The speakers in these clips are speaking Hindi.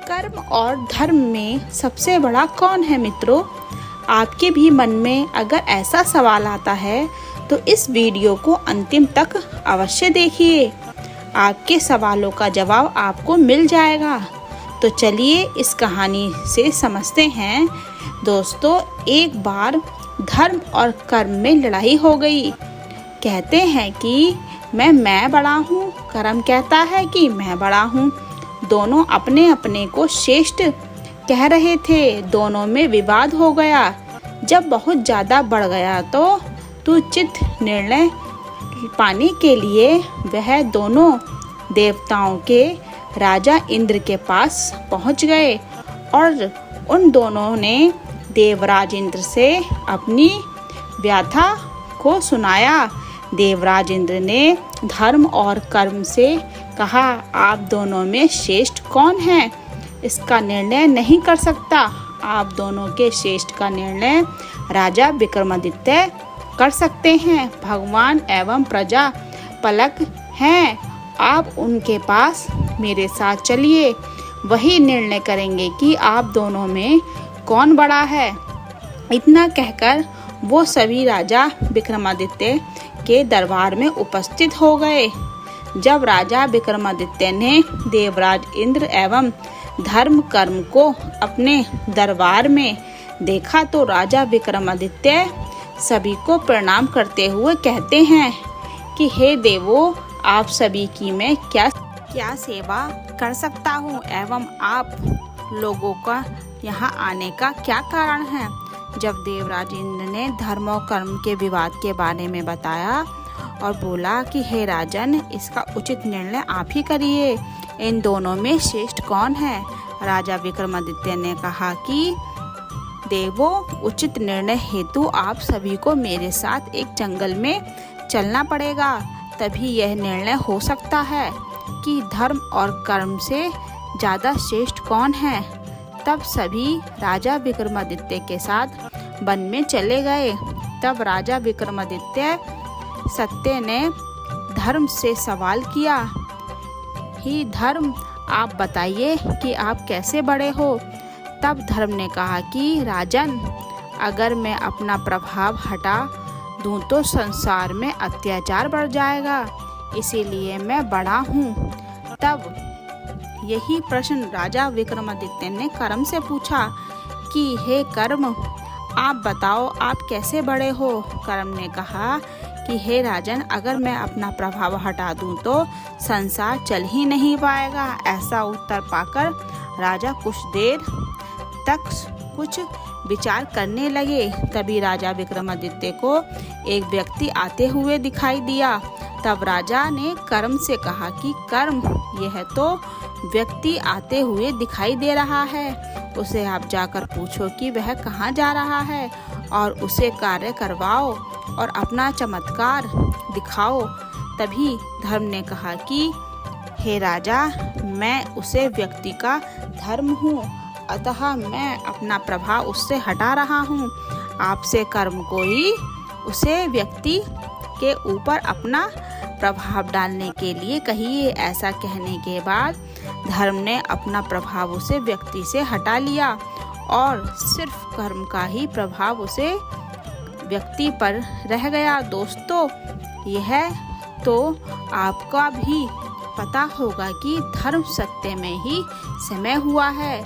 कर्म और धर्म में सबसे बड़ा कौन है मित्रों? आपके भी मन में अगर ऐसा सवाल आता है तो इस वीडियो को अंतिम तक अवश्य देखिए। आपके सवालों का जवाब आपको मिल जाएगा। तो चलिए इस कहानी से समझते हैं। दोस्तों, एक बार धर्म और कर्म में लड़ाई हो गई। कहते हैं कि मैं बड़ा हूँ, कर्म कहता है कि मैं बड़ा हूँ। दोनों अपने अपने को श्रेष्ठ कह रहे थे। दोनों में विवाद हो गया। जब बहुत ज़्यादा बढ़ गया तो उचित निर्णय पाने के लिए वह दोनों देवताओं के राजा इंद्र के पास पहुंच गए और उन दोनों ने देवराज इंद्र से अपनी व्यथा को सुनाया। देवराज इंद्र ने धर्म और कर्म से कहा, आप दोनों में श्रेष्ठ कौन है इसका निर्णय नहीं कर सकता। आप दोनों के श्रेष्ठ का निर्णय राजा विक्रमादित्य कर सकते हैं। भगवान एवं प्रजा पालक हैं। आप उनके पास मेरे साथ चलिए, वही निर्णय करेंगे कि आप दोनों में कौन बड़ा है। इतना कहकर वो सभी राजा विक्रमादित्य के दरबार में उपस्थित हो गए। जब राजा विक्रमादित्य ने देवराज इंद्र एवं धर्म कर्म को अपने दरबार में देखा तो राजा विक्रमादित्य सभी को प्रणाम करते हुए कहते हैं कि हे देवों, आप सभी की मैं क्या सेवा कर सकता हूँ एवं आप लोगों का यहाँ आने का क्या कारण है। जब देवराज इंद्र ने धर्म और कर्म के विवाद के बारे में बताया और बोला कि हे राजन, इसका उचित निर्णय आप ही करिए। इन दोनों में श्रेष्ठ कौन है? राजा विक्रमादित्य ने कहा कि देवों, उचित निर्णय हेतु आप सभी को मेरे साथ एक जंगल में चलना पड़ेगा। तभी यह निर्णय हो सकता है कि धर्म और कर्म से ज़्यादा श्रेष्ठ कौन है। तब सभी राजा विक्रमादित्य के साथ वन में चले गए। तब राजा विक्रमादित्य सत्य ने धर्म से सवाल किया, ही धर्म, आप बताइए कि आप कैसे बड़े हो। तब धर्म ने कहा कि राजन, अगर मैं अपना प्रभाव हटा दूं तो संसार में अत्याचार बढ़ जाएगा, इसीलिए मैं बड़ा हूँ। तब यही प्रश्न राजा विक्रमादित्य ने कर्म से पूछा कि हे कर्म, आप बताओ आप कैसे बड़े हो। कर्म ने कहा कि हे राजन, अगर मैं अपना प्रभाव हटा दूं तो संसार चल ही नहीं पाएगा। ऐसा उत्तर पाकर राजा कुछ देर तक कुछ विचार करने लगे। तभी राजा विक्रमादित्य को एक व्यक्ति आते हुए दिखाई दिया। तब राजा ने कर्म से कहा कि कर्म, यह तो व्यक्ति आते हुए दिखाई दे रहा है, उसे आप जाकर पूछो कि वह कहाँ जा रहा है और उसे कार्य करवाओ और अपना चमत्कार दिखाओ। तभी धर्म ने कहा कि हे राजा, मैं उसे व्यक्ति का धर्म हूँ, अतः मैं अपना प्रभाव उससे हटा रहा हूँ। आपसे कर्म को ही उसे व्यक्ति के ऊपर अपना प्रभाव डालने के लिए कहिए। ऐसा कहने के बाद धर्म ने अपना प्रभाव उसे व्यक्ति से हटा लिया और सिर्फ कर्म का ही प्रभाव उसे व्यक्ति पर रह गया। दोस्तों, यह तो आपका भी पता होगा कि धर्म सत्य में ही समय हुआ है,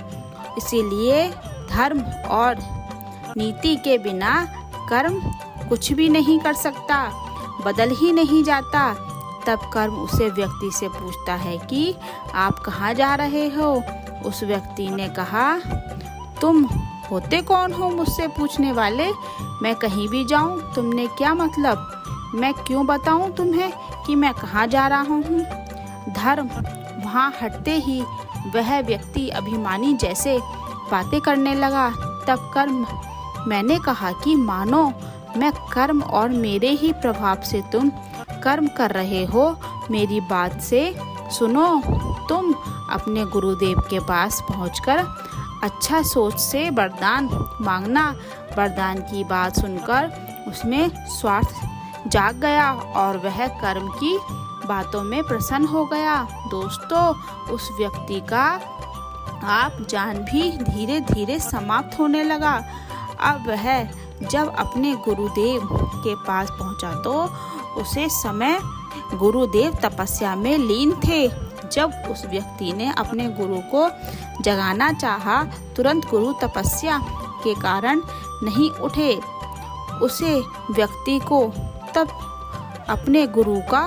इसीलिए धर्म और नीति के बिना कर्म कुछ भी नहीं कर सकता, बदल ही नहीं जाता। तब कर्म उसे व्यक्ति से पूछता है कि आप कहाँ जा रहे हो। उस व्यक्ति ने कहा, तुम होते कौन हो मुझसे पूछने वाले? मैं कहीं भी जाऊँ तुमने क्या मतलब? मैं क्यों बताऊँ तुम्हें कि मैं कहाँ जा रहा हूँ? धर्म वहाँ हटते ही वह व्यक्ति अभिमानी जैसे बातें करने लगा। तब कर्म, मैंने कहा कि मानो मैं कर्म और मेरे ही प्रभाव से तुम कर्म कर रहे हो। मेरी बात से सुनो। तुम अपने गुरुदेव के पास पहुंचकर अच्छा सोच से वरदान मांगना। वरदान की बात सुनकर उसमें स्वार्थ जाग गया और वह कर्म की बातों में प्रसन्न हो गया। दोस्तों, उस व्यक्ति का आप जान भी धीरे धीरे समाप्त होने लगा। अब वह जब अपने गुरुदेव के पास पहुंचा तो उसे समय गुरुदेव तपस्या में लीन थे। जब उस व्यक्ति ने अपने गुरु को जगाना चाहा, तुरंत गुरु तपस्या के कारण नहीं उठे। उसे व्यक्ति को तब अपने गुरु का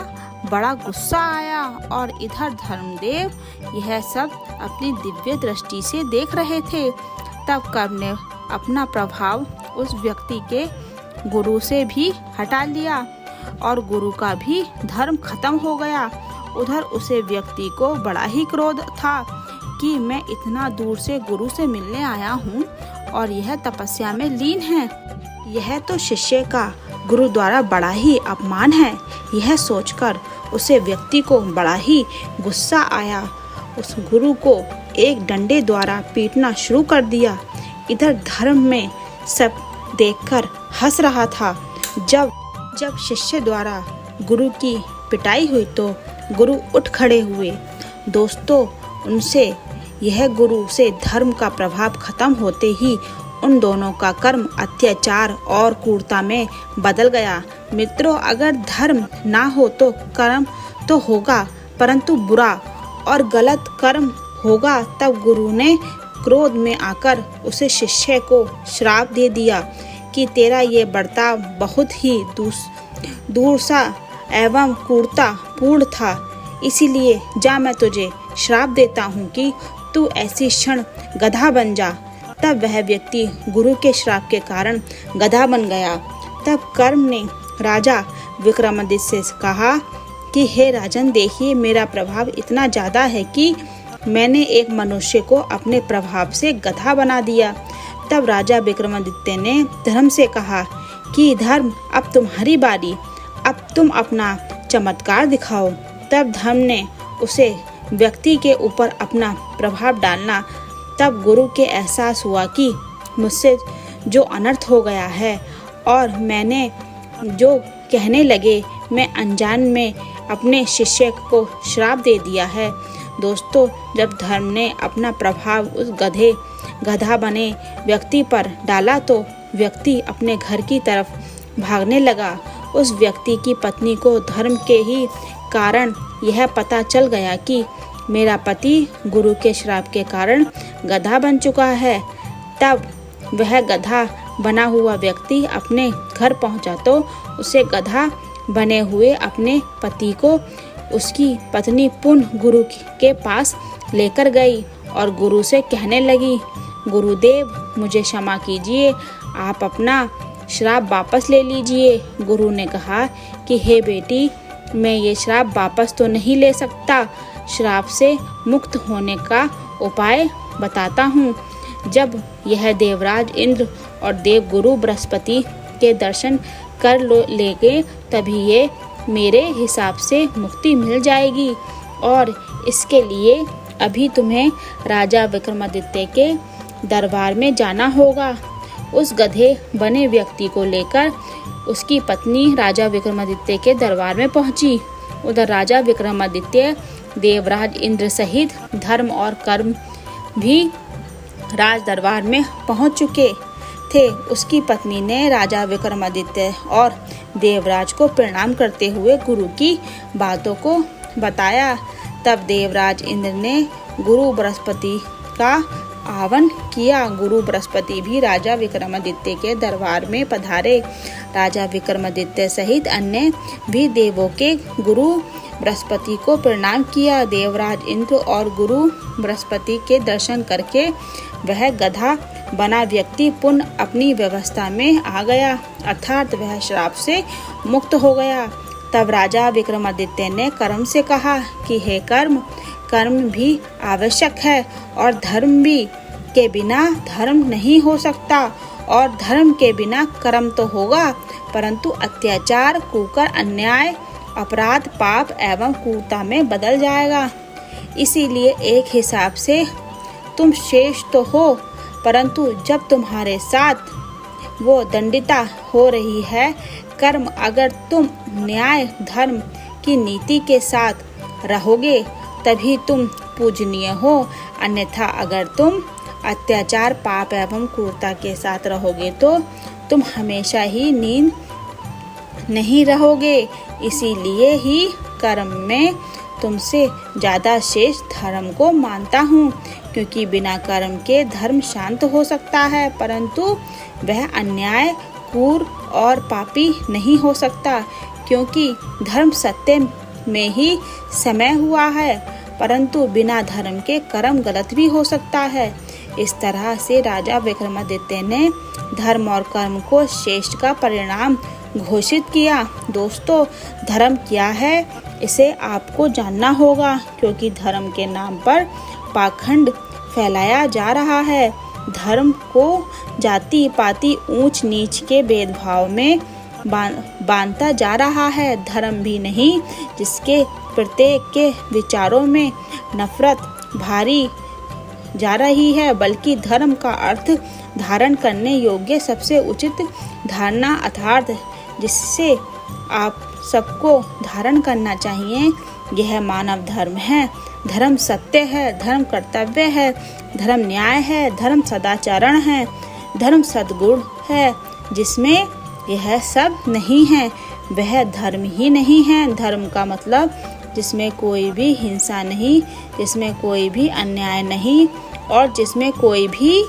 बड़ा गुस्सा आया और इधर धर्मदेव यह सब अपनी दिव्य दृष्टि से देख रहे थे। तब कर्म ने अपना प्रभाव उस व्यक्ति के गुरु से भी हटा लिया और गुरु का भी धर्म खत्म हो गया। उधर उसे व्यक्ति को बड़ा ही क्रोध था कि मैं इतना दूर से गुरु से मिलने आया हूँ और यह तपस्या में लीन है। यह तो शिष्य का गुरु द्वारा बड़ा ही अपमान है। यह सोचकर उसे व्यक्ति को बड़ा ही गुस्सा आया। उस गुरु को एक डंडे द्वारा पीटना शुरू कर दिया। इधर धर्म में सब देखकर हंस रहा था। जब शिष्य द्वारा गुरु की पिटाई हुई तो गुरु उठ खड़े हुए। दोस्तों, उनसे यह गुरु से धर्म का प्रभाव खत्म होते ही उन दोनों का कर्म अत्याचार और क्रूरता में बदल गया। मित्रों, अगर धर्म ना हो तो कर्म तो होगा, परंतु बुरा और गलत कर्म होगा। तब गुरु ने क्रोध में आकर उसे शिष्य को श्राप दे दिया कि तेरा ये बर्ताव बहुत ही दूरसा एवं क्रूरता पूर्ण था। इसीलिए जा, मैं तुझे श्राप देता हूँ कि तू ऐसी क्षण गधा बन जा। तब वह व्यक्ति गुरु के श्राप के कारण गधा बन गया। तब कर्म ने राजा विक्रमादित्य से कहा कि हे राजन, देखिए मेरा प्रभाव इतना ज़्यादा है कि मैंने एक मनुष्य को अपने प्रभाव से गधा बना दिया। तब राजा विक्रमादित्य ने धर्म से कहा कि धर्म, अब तुम्हारी बारी, अब तुम अपना चमत्कार दिखाओ। तब धर्म ने उसे व्यक्ति के ऊपर अपना प्रभाव डालना। तब गुरु के एहसास हुआ कि मुझसे जो अनर्थ हो गया है और मैंने जो कहने लगे मैं अनजान में अपने शिष्य को श्राप दे दिया है। दोस्तों, जब धर्म ने अपना प्रभाव उस गधा बने व्यक्ति पर डाला तो व्यक्ति अपने घर की तरफ भागने लगा। उस व्यक्ति की पत्नी को धर्म के ही कारण यह पता चल गया कि मेरा पति गुरु के श्राप के कारण गधा बन चुका है। तब वह गधा बना हुआ व्यक्ति अपने घर पहुंचा तो उसे गधा बने हुए अपने पति को उसकी पत्नी पुनः गुरु के पास लेकर गई और गुरु से कहने लगी, गुरुदेव, मुझे क्षमा कीजिए, आप अपना श्राप वापस ले लीजिए। गुरु ने कहा कि हे बेटी, मैं ये श्राप वापस तो नहीं ले सकता। श्राप से मुक्त होने का उपाय बताता हूँ। जब यह देवराज इंद्र और देव गुरु बृहस्पति के दर्शन कर लेंगे तभी ये मेरे हिसाब से मुक्ति मिल जाएगी। और इसके लिए अभी तुम्हें राजा विक्रमादित्य के दरबार में जाना होगा। उस गधे बने व्यक्ति को लेकर उसकी पत्नी राजा विक्रमादित्य के दरबार में पहुंची। उधर राजा विक्रमादित्य देवराज इंद्र सहित धर्म और कर्म भी राज दरबार में पहुंच चुके थे। उसकी पत्नी ने राजा विक्रमादित्य और देवराज को प्रणाम करते हुए गुरु की बातों को बताया। तब देवराज इंद्र ने गुरु बृहस्पति का आह्वान किया। गुरु बृहस्पति भी राजा विक्रमादित्य के दरबार में पधारे। राजा विक्रमादित्य सहित अन्य भी देवों के गुरु बृहस्पति को प्रणाम किया। देवराज इंद्र और गुरु बृहस्पति के दर्शन करके वह गधा बना व्यक्ति पुनः अपनी व्यवस्था में आ गया, अर्थात वह श्राप से मुक्त हो गया। तब राजा विक्रमादित्य ने कर्म से कहा कि हे कर्म भी आवश्यक है और धर्म भी के बिना धर्म नहीं हो सकता और धर्म के बिना कर्म तो होगा, परंतु अत्याचार, कुकर, अन्याय, अपराध, पाप एवं क्रूरता में बदल जाएगा। इसीलिए एक हिसाब से तुम शेष तो हो, परंतु जब तुम्हारे साथ वो दंडिता हो रही है कर्म, अगर तुम न्याय धर्म की नीति के साथ रहोगे तभी तुम पूजनीय हो, अन्यथा अगर तुम अत्याचार, पाप एवं क्रूरता के साथ रहोगे तो तुम हमेशा ही नींद नहीं रहोगे। इसीलिए ही कर्म में तुमसे ज़्यादा शेष धर्म को मानता हूँ, क्योंकि बिना कर्म के धर्म शांत हो सकता है, परंतु वह अन्याय, क्रूर और पापी नहीं हो सकता, क्योंकि धर्म सत्य में ही समय हुआ है, परंतु बिना धर्म के कर्म गलत भी हो सकता है। इस तरह से राजा विक्रमादित्य ने धर्म और कर्म को श्रेष्ठ का परिणाम घोषित किया। दोस्तों, धर्म क्या है इसे आपको जानना होगा, क्योंकि धर्म के नाम पर पाखंड फैलाया जा रहा है। धर्म को जाति पाति ऊंच नीच के भेदभाव में बांधता जा रहा है। धर्म भी नहीं जिसके प्रत्येक के विचारों में नफरत भारी जा रही है, बल्कि धर्म का अर्थ धारण करने योग्य सबसे उचित धारणा अर्थात जिससे आप सबको धारण करना चाहिए, यह मानव धर्म है। धर्म सत्य है, धर्म कर्तव्य है, धर्म न्याय है, धर्म सदाचरण है, धर्म सद्गुण है। जिसमें यह सब नहीं है वह धर्म ही नहीं है। धर्म का मतलब जिसमें कोई भी हिंसा नहीं, जिसमें कोई भी अन्याय नहीं और जिसमें कोई भी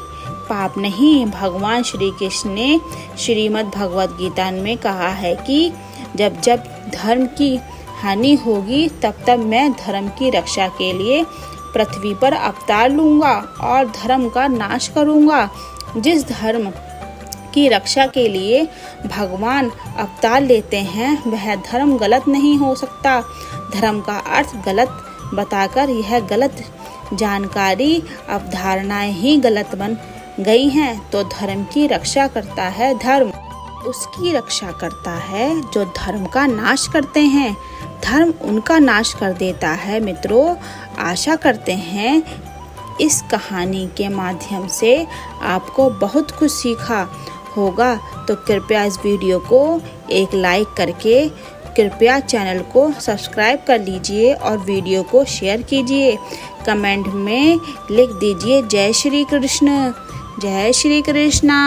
पाप नहीं। भगवान श्री कृष्ण ने श्रीमद् भगवद गीता में कहा है कि जब जब धर्म की हानि होगी तब तब मैं धर्म की रक्षा के लिए पृथ्वी पर अवतार लूंगा और धर्म का नाश करूंगा। जिस धर्म की रक्षा के लिए भगवान अवतार लेते हैं वह धर्म गलत नहीं हो सकता। धर्म का अर्थ गलत बताकर यह गलत जानकारी अवधारणाएं ही गलत बन गई हैं। तो धर्म की रक्षा करता है धर्म, उसकी रक्षा करता है जो धर्म का नाश करते हैं। धर्म उनका नाश कर देता है। मित्रों, आशा करते हैं इस कहानी के माध्यम से आपको बहुत कुछ सीखा होगा। तो कृपया इस वीडियो को एक लाइक करके कृपया चैनल को सब्सक्राइब कर लीजिए और वीडियो को शेयर कीजिए। कमेंट में लिख दीजिए जय श्री कृष्ण, जय श्री कृष्णा।